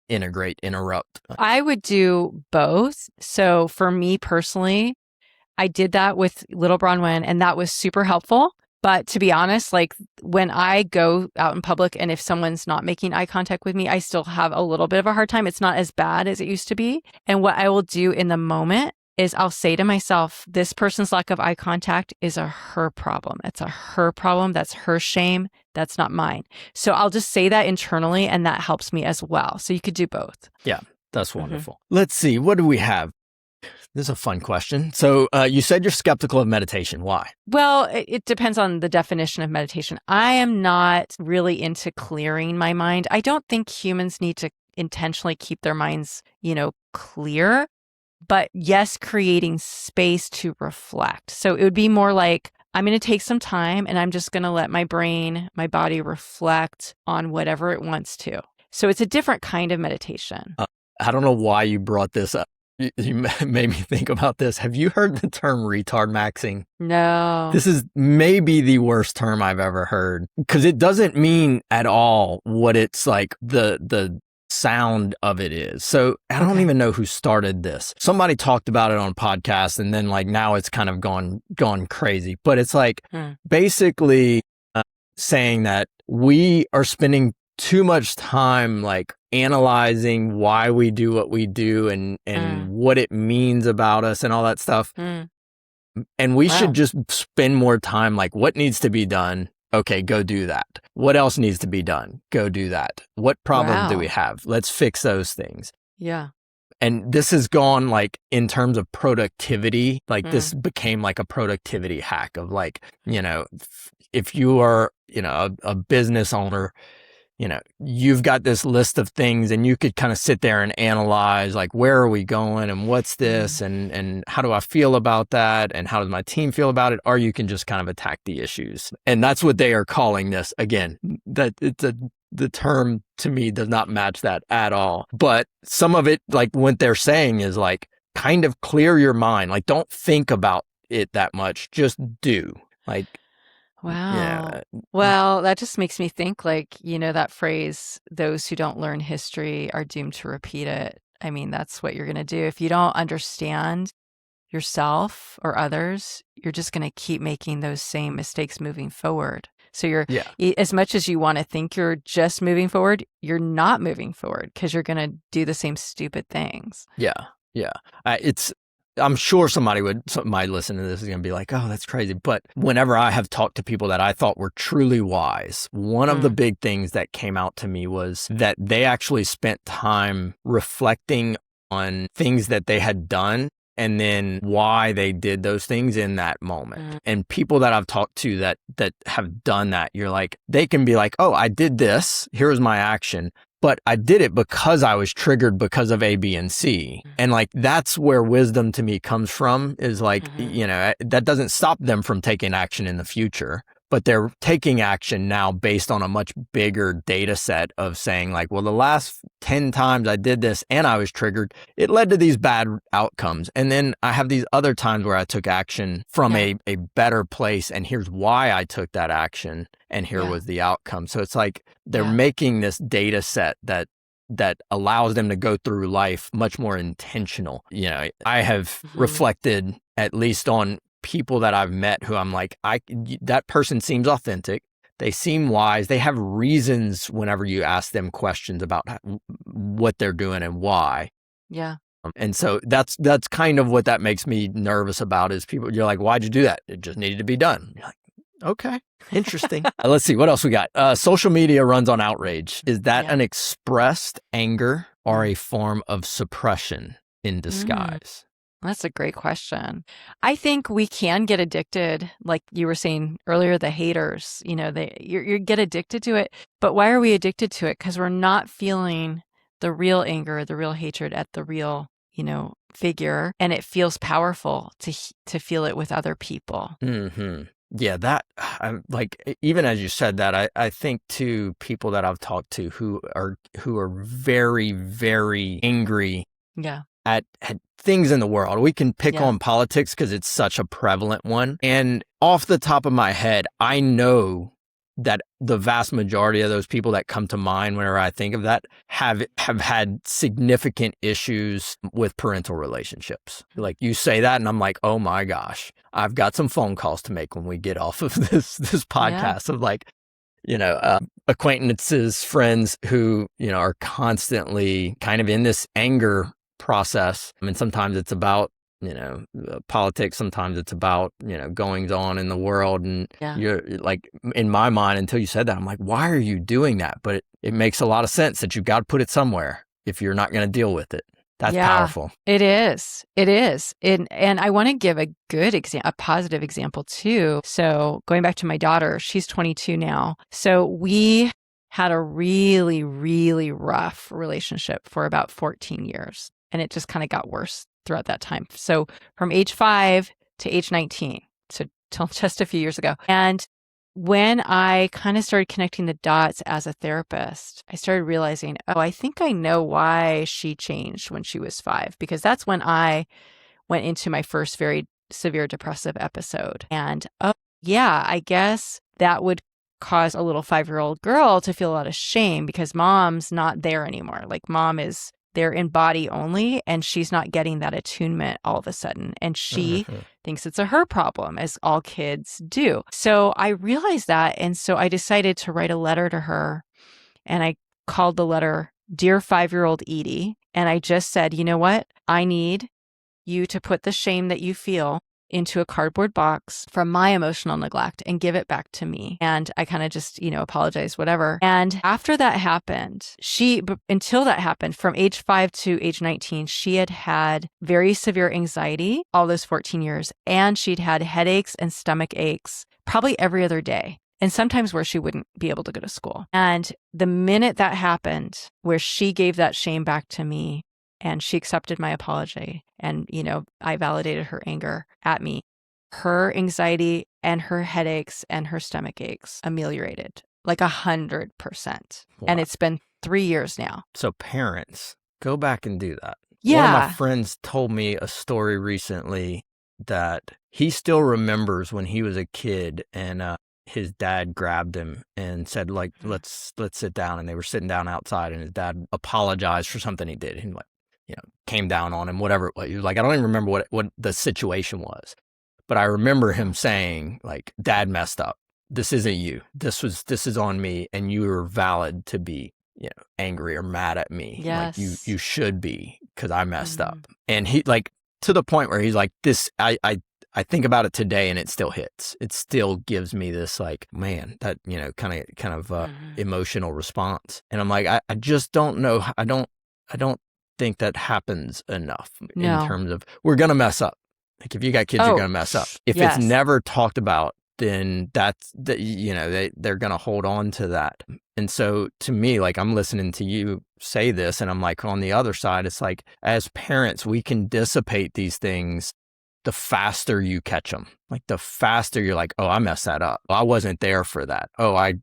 [SPEAKER 2] integrate, interrupt.
[SPEAKER 1] I would do both. So for me personally, I did that with little Bronwyn, and that was super helpful. But to be honest, like when I go out in public and if someone's not making eye contact with me, I still have a little bit of a hard time. It's not as bad as it used to be. And what I will do in the moment is I'll say to myself, this person's lack of eye contact is her problem. It's a her problem. That's her shame. That's not mine. So I'll just say that internally, and that helps me as well. So you could do both.
[SPEAKER 2] Yeah, that's wonderful. Mm-hmm. Let's see. What do we have? This is a fun question. So you said you're skeptical of meditation. Why?
[SPEAKER 1] Well, it depends on the definition of meditation. I am not really into clearing my mind. I don't think humans need to intentionally keep their minds, clear. But yes, creating space to reflect. So it would be more like, I'm going to take some time and I'm just going to let my brain, my body reflect on whatever it wants to. So it's a different kind of meditation.
[SPEAKER 2] I don't know why you brought this up. You made me think about this. Have you heard the term retard maxing?
[SPEAKER 1] No.
[SPEAKER 2] This is maybe the worst term I've ever heard, because it doesn't mean at all what it's like the sound of it is. So I don't even know who started this. Somebody talked about it on a podcast, and then like now it's kind of gone crazy. But it's like basically saying that we are spending too much time like analyzing why we do what we do and what it means about us and all that stuff. And we should just spend more time like, what needs to be done? Okay, go do that. What else needs to be done? Go do that. What problems do we have? Let's fix those things.
[SPEAKER 1] Yeah. And
[SPEAKER 2] this has gone like in terms of productivity, like this became like a productivity hack of like, if you are, a business owner, you've got this list of things and you could kind of sit there and analyze like, where are we going and what's this and how do I feel about that and how does my team feel about it? Or you can just kind of attack the issues. And that's what they are calling this. Again, that the term to me does not match that at all. But some of it, like what they're saying is like, kind of clear your mind. Like, don't think about it that much. Just do. Like,
[SPEAKER 1] Wow. Well, that just makes me think like, that phrase, those who don't learn history are doomed to repeat it. I mean, that's what you're going to do. If you don't understand yourself or others, you're just going to keep making those same mistakes moving forward. So
[SPEAKER 2] Yeah.
[SPEAKER 1] as much as you want to think you're just moving forward, you're not moving forward because you're going to do the same stupid things.
[SPEAKER 2] Yeah. Yeah. I'm sure somebody listen to this is going to be like, oh, that's crazy. But whenever I have talked to people that I thought were truly wise, one of the big things that came out to me was that they actually spent time reflecting on things that they had done and then why they did those things in that moment. And people that I've talked to that have done that, you're like, they can be like, oh, I did this. Here was my action. But I did it because I was triggered because of A, B, and C. And like, that's where wisdom to me comes from, is like, that doesn't stop them from taking action in the future, but they're taking action now based on a much bigger data set of saying like, well, the last 10 times I did this and I was triggered, it led to these bad outcomes. And then I have these other times where I took action from a better place. And here's why I took that action. And here was the outcome. So it's like they're making this data set that allows them to go through life much more intentional. I have reflected at least on people that I've met who I'm like, that person seems authentic. They seem wise. They have reasons whenever you ask them questions about what they're doing and why.
[SPEAKER 1] Yeah.
[SPEAKER 2] And so that's kind of what that makes me nervous about, is people, you're like, why'd you do that? It just needed to be done. You're like, okay, interesting. Let's see, what else we got? Social media runs on outrage. Is that an expressed anger or a form of suppression in disguise?
[SPEAKER 1] That's a great question. I think we can get addicted, like you were saying earlier, the haters, you get addicted to it. But why are we addicted to it? Because we're not feeling the real anger, the real hatred at the real, figure. And it feels powerful to feel it with other people.
[SPEAKER 2] Mm-hmm. Yeah, that I'm like, even as you said that, I think to people that I've talked to who are very, very angry at things in the world. We can pick on politics because it's such a prevalent one. And off the top of my head, I know that the vast majority of those people that come to mind whenever I think of that have had significant issues with parental relationships. Like, you say that and I'm like, oh my gosh, I've got some phone calls to make when we get off of this podcast of like, acquaintances, friends who, are constantly kind of in this anger process. I mean, sometimes it's about, politics, sometimes it's about, goings on in the world. And you're like, in my mind, until you said that, I'm like, why are you doing that? But it makes a lot of sense that you've got to put it somewhere if you're not going to deal with it. That's powerful.
[SPEAKER 1] It is. It is. And I want to give a good example, a positive example too. So going back to my daughter, she's 22 now. So we had a really, really rough relationship for about 14 years. And it just kind of got worse throughout that time. So from age 5 to age 19, so till just a few years ago. And when I kind of started connecting the dots as a therapist, I started realizing, oh, I think I know why she changed when she was 5, because that's when I went into my first very severe depressive episode. And I guess that would cause a little 5-year-old girl to feel a lot of shame because mom's not there anymore. Like, mom is there in body only, and she's not getting that attunement all of a sudden. And she thinks it's a her problem, as all kids do. So I realized that. And so I decided to write a letter to her, and I called the letter Dear 5-year-old Edie. And I just said, you know what? I need you to put the shame that you feel into a cardboard box from my emotional neglect and give it back to me. And I kind of just, apologized, whatever. And after that happened, until that happened, from age 5 to age 19, she had very severe anxiety all those 14 years. And she'd had headaches and stomach aches probably every other day. And sometimes where she wouldn't be able to go to school. And the minute that happened, where she gave that shame back to me, and she accepted my apology, and, I validated her anger at me, her anxiety and her headaches and her stomach aches ameliorated like 100%. Wow. And it's been 3 years now.
[SPEAKER 2] So parents, go back and do that.
[SPEAKER 1] Yeah.
[SPEAKER 2] One of my friends told me a story recently that he still remembers when he was a kid, and his dad grabbed him and said, like, let's sit down. And they were sitting down outside, and his dad apologized for something he did. And like, came down on him, whatever it was. He was like, I don't even remember what the situation was, but I remember him saying, like, Dad messed up. This isn't you. This is on me, and you are valid to be, angry or mad at me.
[SPEAKER 1] Yes.
[SPEAKER 2] Like you should be, because I messed up. And he, like, to the point where he's like, this, I think about it today, and it still hits. It still gives me this, like, man, that, kind of emotional response. And I'm like, I just don't know. I don't think that happens enough in terms of, we're going to mess up. Like, if you got kids, you're going to mess up. If it's never talked about, then they're going to hold on to that. And so to me, like, I'm listening to you say this, and I'm like, on the other side, it's like, as parents, we can dissipate these things the faster you catch them. Like, the faster you're like, oh, I messed that up. I wasn't there for that. Oh, I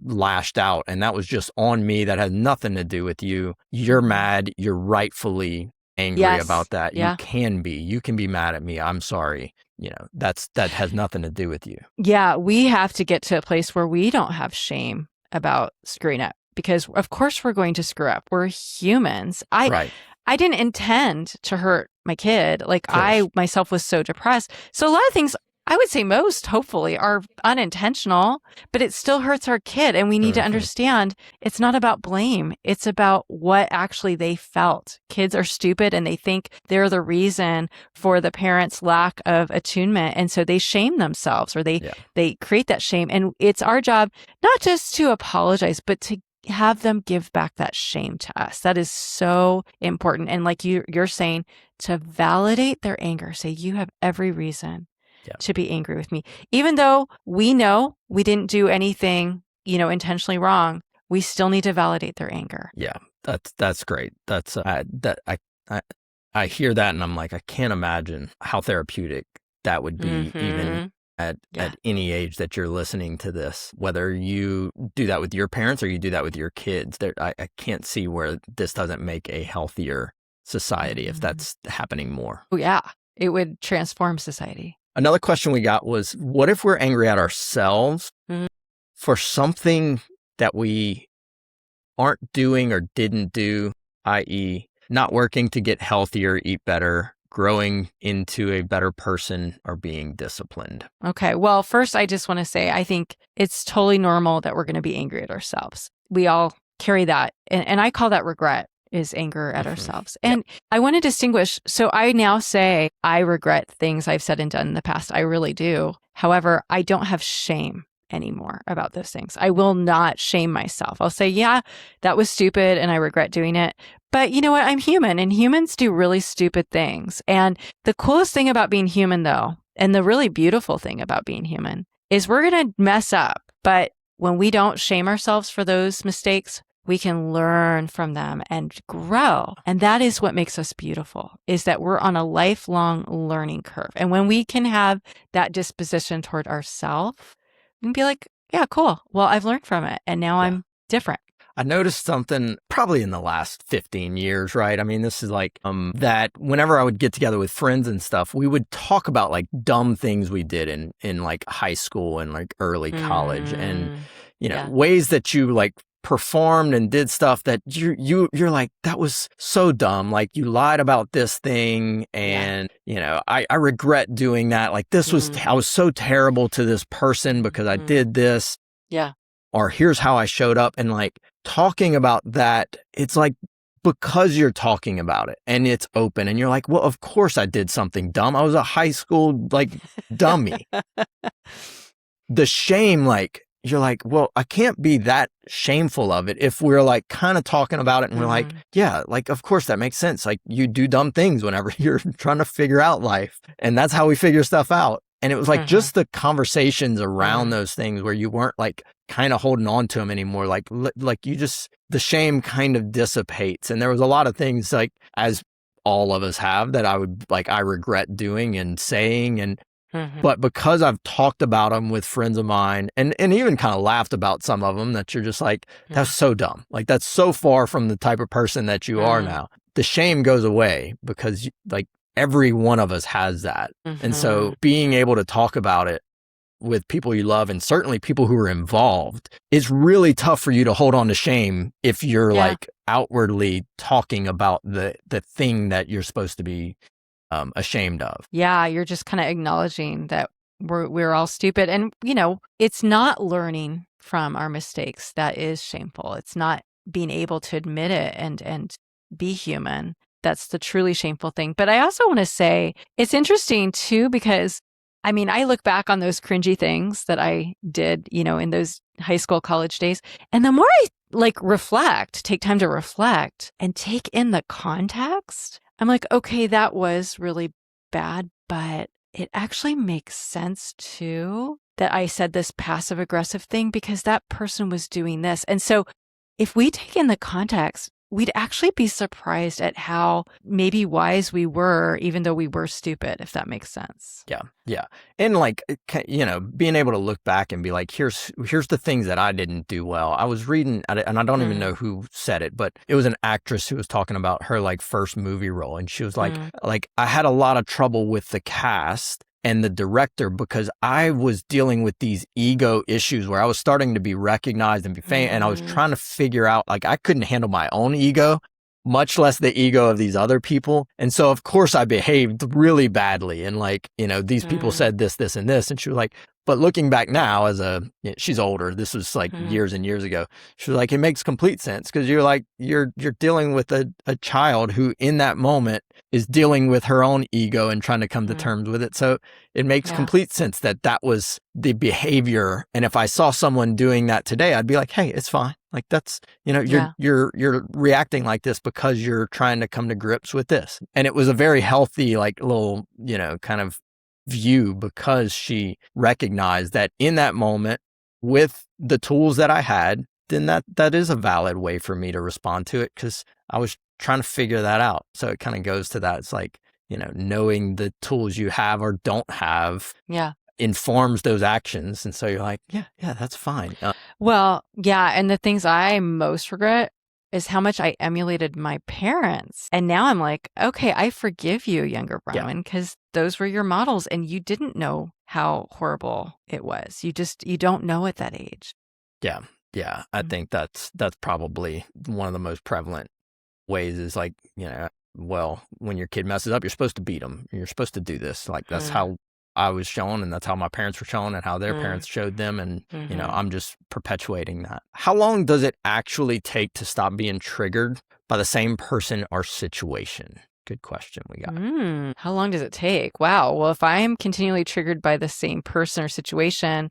[SPEAKER 2] lashed out, and that was just on me. That had nothing to do with you. You're mad. You're rightfully angry about that. Yeah. You can be mad at me. I'm sorry. That has nothing to do with you.
[SPEAKER 1] Yeah. We have to get to a place where we don't have shame about screwing up, because of course we're going to screw up. We're humans. I didn't intend to hurt my kid. Like, I myself was so depressed. So a lot of things, I would say most, hopefully, are unintentional, but it still hurts our kid. And we need to understand it's not about blame. It's about what actually they felt. Kids are stupid, and they think they're the reason for the parents' lack of attunement. And so they shame themselves, or they create that shame. And it's our job not just to apologize, but to have them give back that shame to us. That is so important. And like you're saying, to validate their anger, say, you have every reason to be angry with me. Even though we know we didn't do anything, intentionally wrong, we still need to validate their anger.
[SPEAKER 2] Yeah, that's great. That's I hear that, and I'm like, I can't imagine how therapeutic that would be, even at any age that you're listening to this, whether you do that with your parents or you do that with your kids. I can't see where this doesn't make a healthier society if that's happening more.
[SPEAKER 1] Oh, yeah. It would transform society.
[SPEAKER 2] Another question we got was, what if we're angry at ourselves for something that we aren't doing or didn't do, i.e., not working to get healthier, eat better, growing into a better person, or being disciplined? Okay.
[SPEAKER 1] Well, first, I just want to say, I think it's totally normal that we're going to be angry at ourselves. We all carry that. And I call that regret, is anger at ourselves. And I want to distinguish. So I now say I regret things I've said and done in the past. I really do. However, I don't have shame anymore about those things. I will not shame myself. I'll say, yeah, that was stupid and I regret doing it. But you know what? I'm human, and humans do really stupid things. And the coolest thing about being human, though, and the really beautiful thing about being human, is we're going to mess up. But when we don't shame ourselves for those mistakes, we can learn from them and grow. And that is what makes us beautiful, is that we're on a lifelong learning curve. And when we can have that disposition toward ourselves, we can be like, yeah, cool. Well, I've learned from it, and now I'm different.
[SPEAKER 2] I noticed something probably in the last 15 years, right? I mean, this is like that whenever I would get together with friends and stuff, we would talk about like dumb things we did in like high school and like early college, and ways that you like performed and did stuff that you're like, that was so dumb. Like, you lied about this thing, and I regret doing that. Like, this was I was so terrible to this person because I did this.
[SPEAKER 1] Yeah.
[SPEAKER 2] Or here's how I showed up. And like, talking about that, it's like, because you're talking about it and it's open, and you're like, well, of course I did something dumb. I was a high school like dummy. The shame, like, you're like, well, I can't be that shameful of it if we're like kind of talking about it and we're like, yeah, like, of course that makes sense. Like, you do dumb things whenever you're trying to figure out life. And that's how we figure stuff out. And it was like just the conversations around those things where you weren't like kind of holding on to them anymore. Like you just, the shame kind of dissipates. And there was a lot of things, like, as all of us have, that I would like, I regret doing and saying, and but because I've talked about them with friends of mine and even kind of laughed about some of them, that you're just like, that's so dumb. Like, that's so far from the type of person that you are now. The shame goes away because like every one of us has that. And so being able to talk about it with people you love and certainly people who are involved, it's really tough for you to hold on to shame if you're like outwardly talking about the thing that you're supposed to be ashamed of.
[SPEAKER 1] Yeah, you're just kind of acknowledging that we're all stupid. And, it's not learning from our mistakes that is shameful. It's not being able to admit it and be human. That's the truly shameful thing. But I also want to say it's interesting too, because I look back on those cringy things that I did, in those high school, college days. And the more I take time to reflect and take in the context, I'm like, okay, that was really bad, but it actually makes sense too that I said this passive aggressive thing because that person was doing this. And so if we take in the context, we'd actually be surprised at how maybe wise we were, even though we were stupid, if that makes sense.
[SPEAKER 2] Yeah. Yeah. And being able to look back and be like, here's the things that I didn't do well. I was reading, and I don't even know who said it, but it was an actress who was talking about her first movie role. And she was like, I had a lot of trouble with the cast and the director because I was dealing with these ego issues where I was starting to be recognized and be famous. And I was trying to figure out, I couldn't handle my own ego, much less the ego of these other people. And so, of course, I behaved really badly. And these people said this, this, and this. And she was like, but looking back now she's older. This was years and years ago. She was like, it makes complete sense because you're dealing with a child who in that moment is dealing with her own ego and trying to come to terms with it. So it makes complete sense that was the behavior. And if I saw someone doing that today, I'd be like, hey, it's fine. That's, you're reacting like this because you're trying to come to grips with this. And it was a very healthy, little, kind of view because she recognized that in that moment with the tools that I had, then that is a valid way for me to respond to it because I was trying to figure that out. So it kind of goes to that. It's knowing the tools you have or don't have informs those actions. And so you're like, yeah, that's fine.
[SPEAKER 1] Well, yeah. And the things I most regret is how much I emulated my parents. And now I'm like, okay, I forgive you, younger Bronwyn, because those were your models and you didn't know how horrible it was. You don't know at that age.
[SPEAKER 2] Yeah. Yeah. I think that's probably one of the most prevalent ways is well, when your kid messes up, you're supposed to beat them. You're supposed to do this. That's how I was shown, and that's how my parents were shown, and how their parents showed them, and I'm just perpetuating that. How long does it actually take to stop being triggered by the same person or situation? Good question we got.
[SPEAKER 1] How long does it take? Wow. Well, if I am continually triggered by the same person or situation,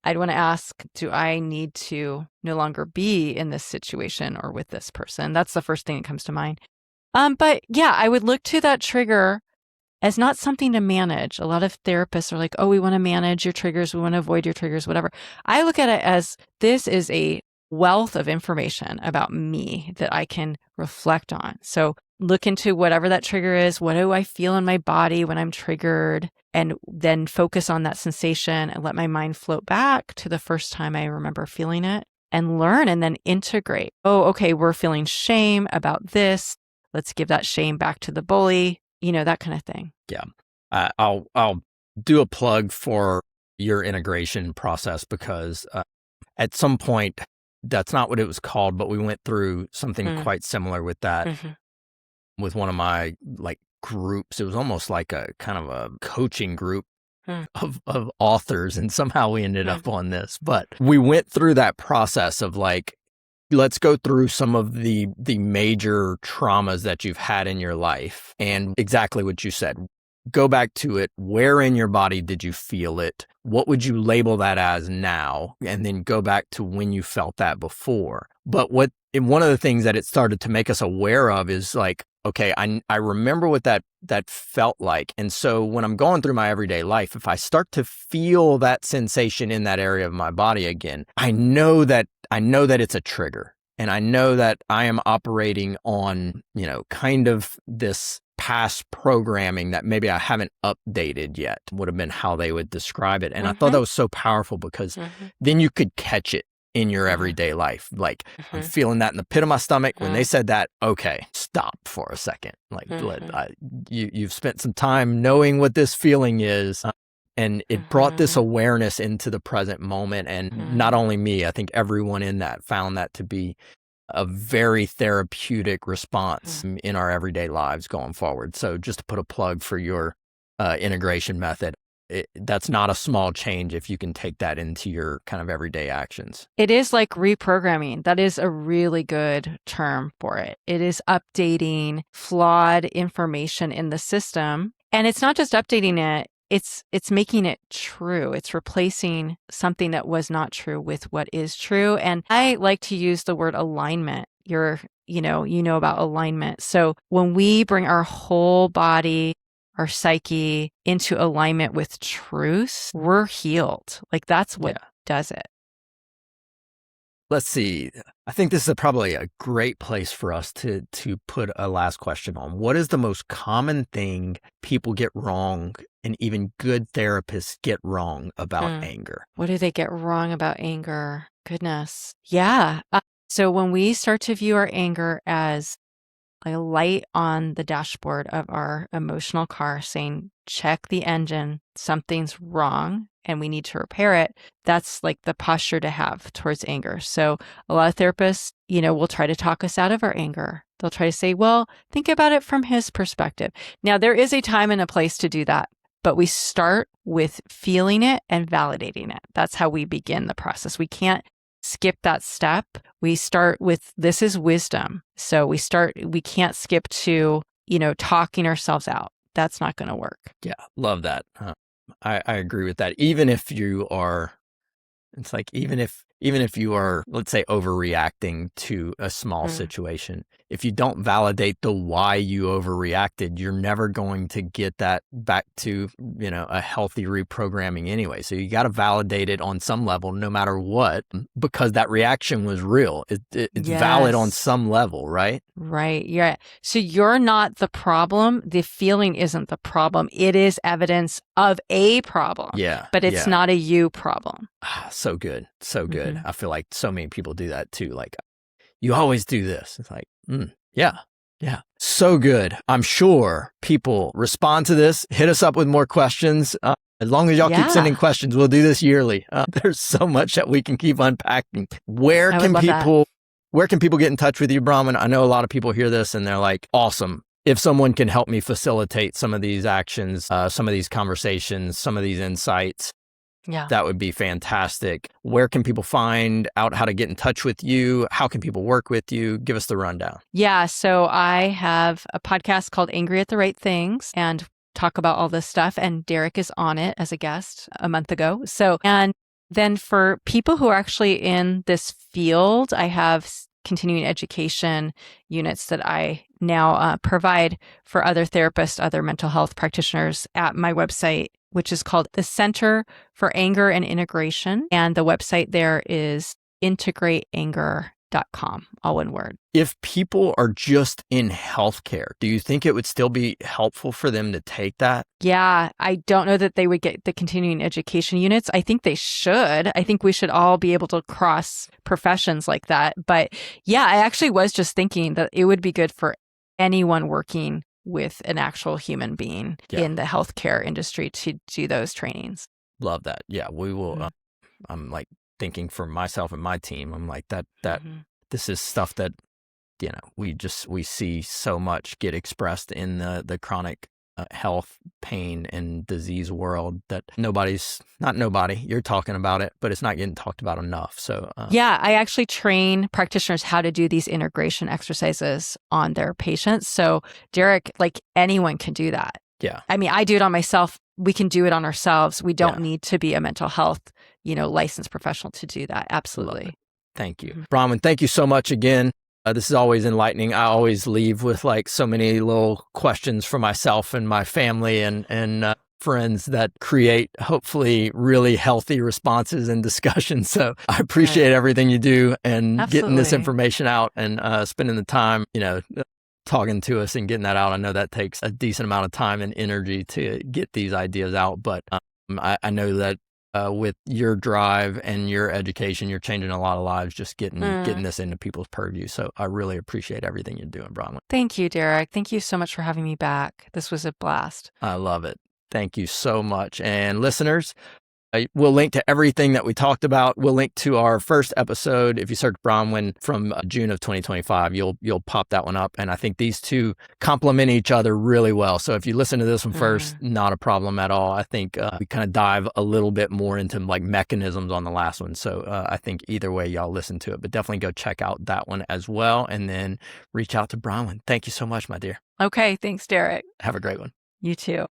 [SPEAKER 1] I'd want to ask, do I need to no longer be in this situation or with this person? That's the first thing that comes to mind. But yeah, I would look to that trigger as not something to manage. A lot of therapists are like, oh, we want to manage your triggers. We want to avoid your triggers, whatever. I look at it as this is a wealth of information about me that I can reflect on. So look into whatever that trigger is. What do I feel in my body when I'm triggered? And then focus on that sensation and let my mind float back to the first time I remember feeling it and learn and then integrate. Oh, okay, we're feeling shame about this. Let's give that shame back to the bully. That kind of thing.
[SPEAKER 2] Yeah. I'll do a plug for your integration process because at some point, that's not what it was called, but we went through something quite similar with that with one of my groups. It was almost like a kind of a coaching group of authors, and somehow we ended up on this. But we went through that process of let's go through some of the major traumas that you've had in your life. And exactly what you said, go back to it. Where in your body did you feel it? What would you label that as now? And then go back to when you felt that before. But one of the things that it started to make us aware of is okay, I remember what that felt like. And so when I'm going through my everyday life, if I start to feel that sensation in that area of my body again, I know that it's a trigger. And I know that I am operating on, kind of this past programming that maybe I haven't updated yet, would have been how they would describe it. And I thought that was so powerful because then you could catch it in your everyday life. I'm feeling that in the pit of my stomach. When they said that, okay, stop for a second. You've spent some time knowing what this feeling is. And it brought this
[SPEAKER 1] Mm-hmm.
[SPEAKER 2] awareness into the present moment. And
[SPEAKER 1] Mm-hmm.
[SPEAKER 2] not only me, I think everyone in that found that to be a very therapeutic response in our everyday lives going forward. So just to put a plug for your integration method, that's not a small change if you can take that into your kind of everyday actions.
[SPEAKER 1] It is like reprogramming. That is a really good term for it. It is updating flawed information in the system. And it's not just updating it, it's making it true. It's replacing something that was not true with what is true. And I like to use the word alignment. You know about alignment. So when we bring our whole body, our psyche into alignment with truth, we're healed. Like that's what does it.
[SPEAKER 2] Let's see. I think this is probably a great place for us to put a last question on. What is the most common thing people get wrong and even good therapists get wrong about anger?
[SPEAKER 1] What do they get wrong about anger? Goodness. Yeah. So when we start to view our anger as a light on the dashboard of our emotional car saying, check the engine, something's wrong, and we need to repair it, that's like the posture to have towards anger. So a lot of therapists, will try to talk us out of our anger. They'll try to say, well, think about it from his perspective. Now, there is a time and a place to do that, but we start with feeling it and validating it. That's how we begin the process. We can't skip that step. We start with, this is wisdom. So we can't skip to, talking ourselves out. That's not going to work.
[SPEAKER 2] Yeah, love that. I agree with that. Even if you are, it's like, even if you are, let's say, overreacting to a small situation, if you don't validate the why you overreacted, you're never going to get that back to, a healthy reprogramming anyway. So you got to validate it on some level, no matter what, because that reaction was real. It's valid on some level, right?
[SPEAKER 1] Right. Yeah. So you're not the problem. The feeling isn't the problem. It is evidence of a problem.
[SPEAKER 2] Yeah.
[SPEAKER 1] But it's not a you problem.
[SPEAKER 2] So good. So good. I feel like so many people do that too. Like, you always do this. It's like, yeah. So good. I'm sure people respond to this. Hit us up with more questions. As long as y'all keep sending questions, we'll do this yearly. There's so much that we can keep unpacking. Where can people get in touch with you, Bronwyn? I know a lot of people hear this and they're like, awesome. If someone can help me facilitate some of these actions, some of these conversations, some of these insights, that would be fantastic. Where can people find out how to get in touch with you? How can people work with you? Give us the rundown.
[SPEAKER 1] Yeah. So I have a podcast called Angry at the Right Things and talk about all this stuff. And Derrick is on it as a guest a month ago. So, and then for people who are actually in this field, I have continuing education units that I now provide for other therapists, other mental health practitioners at my website, which is called the Center for Anger and Integration. And the website there is integrateanger.com, all one word.
[SPEAKER 2] If people are just in healthcare, do you think it would still be helpful for them to take that?
[SPEAKER 1] Yeah, I don't know that they would get the continuing education units. I think they should. I think we should all be able to cross professions like that. But yeah, I actually was just thinking that it would be good for anyone working with an actual human being in the healthcare industry to do those trainings.
[SPEAKER 2] Love that. Yeah, we will. I'm like thinking for myself and my team, I'm like that this is stuff that, we see so much get expressed in the chronic health, pain, and disease world that you're talking about it, but it's not getting talked about enough. So
[SPEAKER 1] yeah, I actually train practitioners how to do these integration exercises on their patients. So Derrick, like anyone can do that.
[SPEAKER 2] Yeah.
[SPEAKER 1] I mean, I do it on myself. We can do it on ourselves. We don't need to be a mental health, licensed professional to do that. Absolutely.
[SPEAKER 2] Thank you. Bronwyn, thank you so much again. This is always enlightening. I always leave with like so many little questions for myself and my family and friends that create hopefully really healthy responses and discussions. So I appreciate everything you do and getting this information out and spending the time, talking to us and getting that out. I know that takes a decent amount of time and energy to get these ideas out, but I know that with your drive and your education, you're changing a lot of lives just getting this into people's purview. So I really appreciate everything you're doing, Bronwyn.
[SPEAKER 1] Thank you, Derrick. Thank you so much for having me back. This was a blast.
[SPEAKER 2] I love it. Thank you so much. And listeners, we'll link to everything that we talked about. We'll link to our first episode. If you search Bronwyn from June of 2025, you'll pop that one up. And I think these two complement each other really well. So if you listen to this one first, not a problem at all. I think we kind of dive a little bit more into like mechanisms on the last one. So I think either way, y'all listen to it, but definitely go check out that one as well. And then reach out to Bronwyn. Thank you so much, my dear.
[SPEAKER 1] Okay. Thanks, Derrick.
[SPEAKER 2] Have a great one.
[SPEAKER 1] You too.